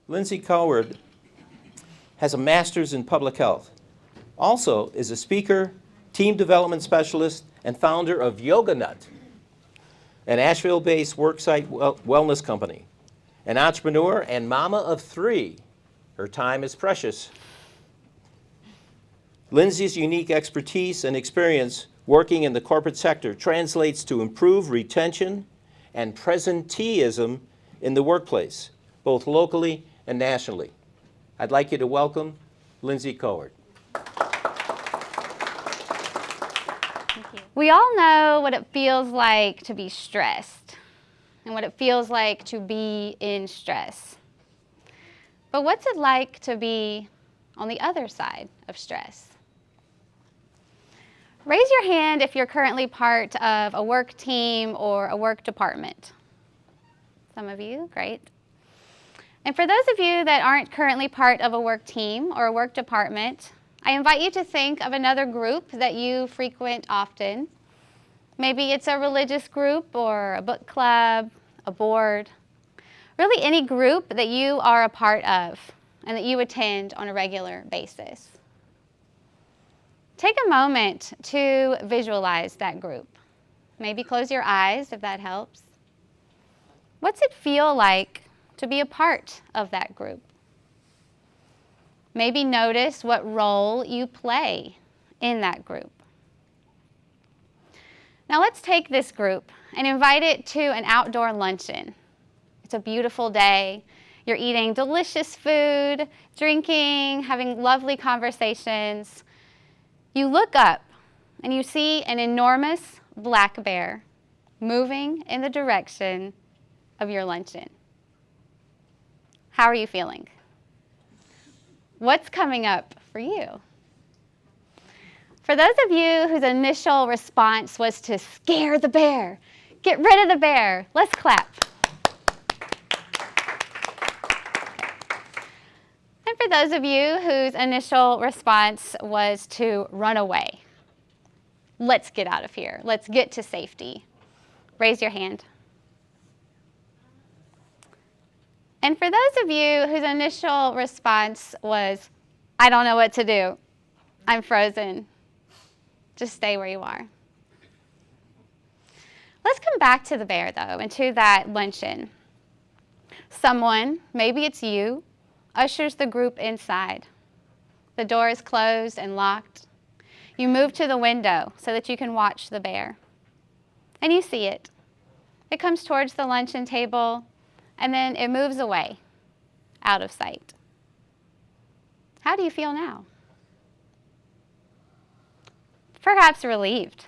Lindsay Coward has a master's in public health. Also is a speaker, team development specialist, and founder of Yoga Nut, an Asheville-based worksite wellness company. An entrepreneur and mama of 3. Her time is precious. Lindsay's unique expertise and experience working in the corporate sector translates to improved retention and presenteeism in the workplace, both locally and nationally. I'd like you to welcome Lindsay Coward. We all know what it feels like to be stressed and what it feels like to be in stress. But what's it like to be on the other side of stress? Raise your hand if you're currently part of a work team or a work department. Some of you, great. And for those of you that aren't currently part of a work team or a work department, I invite you to think of another group that you frequent often. Maybe it's a religious group or a book club, a board, really any group that you are a part of and that you attend on a regular basis. Take a moment to visualize that group. Maybe close your eyes if that helps. What's it feel like to be a part of that group? Maybe notice what role you play in that group. Now let's take this group and invite it to an outdoor luncheon. It's a beautiful day. You're eating delicious food, drinking, having lovely conversations. You look up and you see an enormous black bear moving in the direction of your luncheon. How are you feeling? What's coming up for you? For those of you whose initial response was to scare the bear, get rid of the bear, let's clap. And for those of you whose initial response was to run away, let's get out of here. Let's get to safety. Raise your hand. And for those of you whose initial response was, I don't know what to do, I'm frozen, just stay where you are. Let's come back to the bear, though, and to that luncheon. Someone, maybe it's you, ushers the group inside. The door is closed and locked. You move to the window so that you can watch the bear. And you see it. It comes towards the luncheon table, and then it moves away, out of sight. How do you feel now? Perhaps relieved.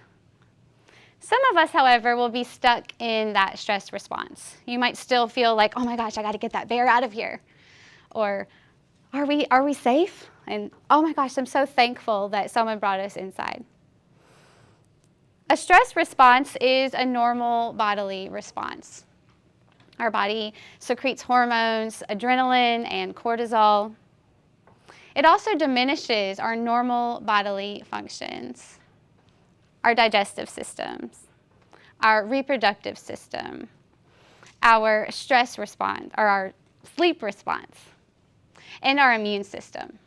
Some of us, however, will be stuck in that stress response. You might still feel like, oh my gosh, I got to get that bear out of here. Or, are we safe? And oh my gosh, I'm so thankful that someone brought us inside. A stress response is a normal bodily response. Our body secretes hormones, adrenaline and cortisol. It also diminishes our normal bodily functions, our digestive systems, our reproductive system, our stress response, or our sleep response, and our immune system.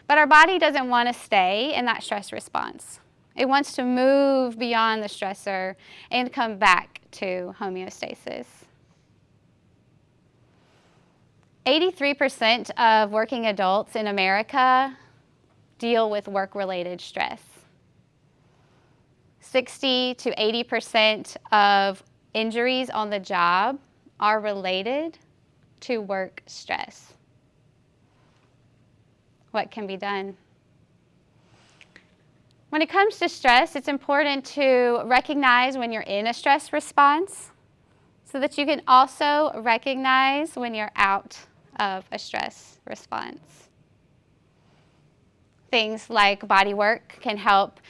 But our body doesn't want to stay in that stress response. It wants to move beyond the stressor and come back to homeostasis. 83% of working adults in America deal with work-related stress. 60 to 80% of injuries on the job are related to work stress. What can be done? When it comes to stress, it's important to recognize when you're in a stress response so that you can also recognize when you're out of a stress response. Things like body work can help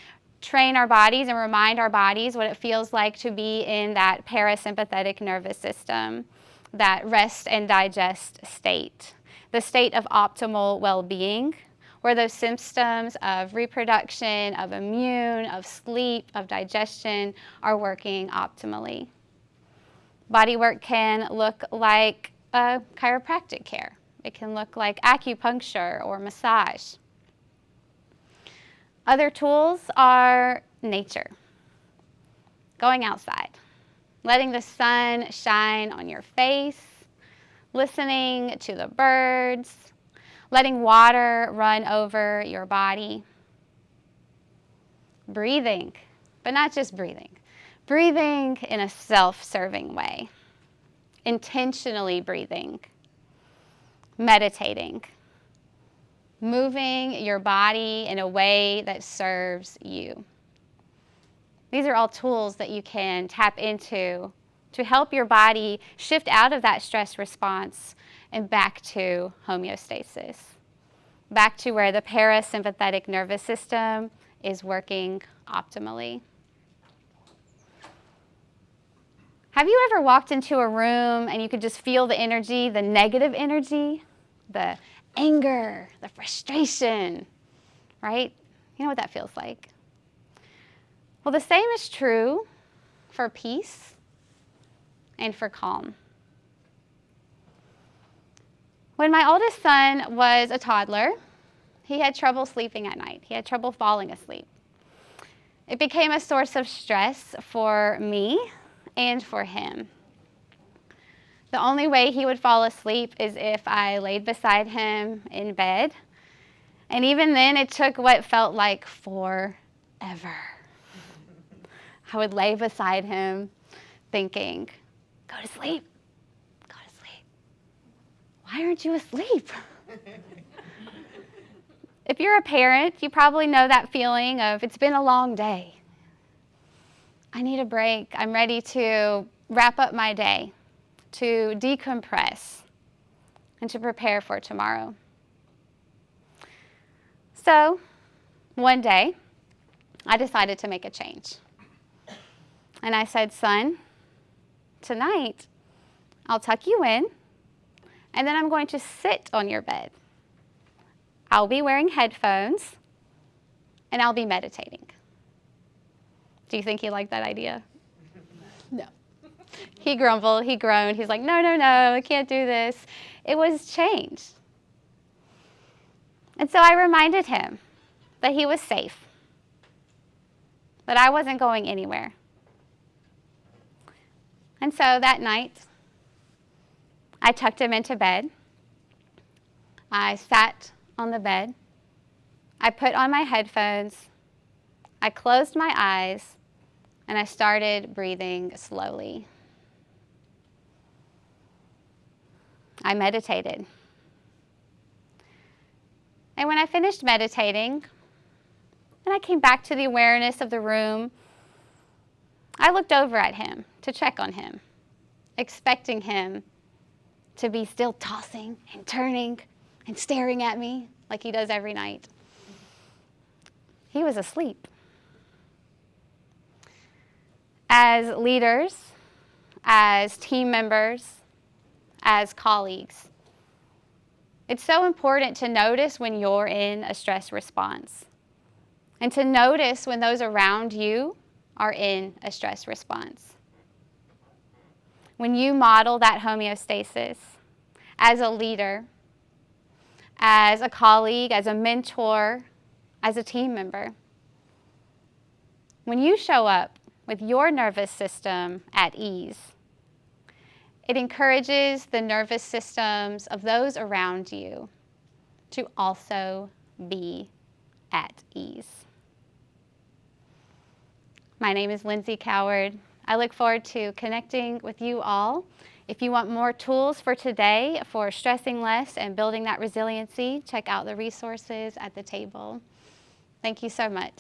train our bodies and remind our bodies what it feels like to be in that parasympathetic nervous system, that rest and digest state, the state of optimal well-being, where those systems of reproduction, of immune, of sleep, of digestion are working optimally. Body work can look like chiropractic care. It can look like acupuncture or massage. Other tools are nature. Going outside, letting the sun shine on your face, listening to the birds, letting water run over your body. Breathing, but not just breathing. Breathing in a self-serving way. Intentionally breathing. Meditating. Moving your body in a way that serves you. These are all tools that you can tap into to help your body shift out of that stress response and back to homeostasis, back to where the parasympathetic nervous system is working optimally. Have you ever walked into a room and you could just feel the energy, the negative energy, the anger, the frustration, right? You know what that feels like. Well, the same is true for peace and for calm. When my oldest son was a toddler, he had trouble sleeping at night. He had trouble falling asleep. It became a source of stress for me and for him. The only way he would fall asleep is if I laid beside him in bed. And even then, it took what felt like forever. I would lay beside him thinking, go to sleep, go to sleep. Why aren't you asleep? If you're a parent, you probably know that feeling of it's been a long day. I need a break. I'm ready to wrap up my day, to decompress, and to prepare for tomorrow. So, one day, I decided to make a change. And I said, son, tonight, I'll tuck you in, and then I'm going to sit on your bed. I'll be wearing headphones, and I'll be meditating. Do you think he liked that idea? No. He grumbled, he groaned, he's like, no, I can't do this. It was change. And so I reminded him that he was safe, that I wasn't going anywhere. And so that night, I tucked him into bed. I sat on the bed. I put on my headphones. I closed my eyes, and I started breathing slowly. I meditated. And when I finished meditating, and I came back to the awareness of the room, I looked over at him to check on him, expecting him to be still tossing and turning and staring at me like he does every night. He was asleep. As leaders, as team members, as colleagues, it's so important to notice when you're in a stress response and to notice when those around you are in a stress response. When you model that homeostasis as a leader, as a colleague, as a mentor, as a team member, when you show up with your nervous system at ease, it encourages the nervous systems of those around you to also be at ease. My name is Lindsay Coward. I look forward to connecting with you all. If you want more tools for today for stressing less and building that resiliency, check out the resources at the table. Thank you so much.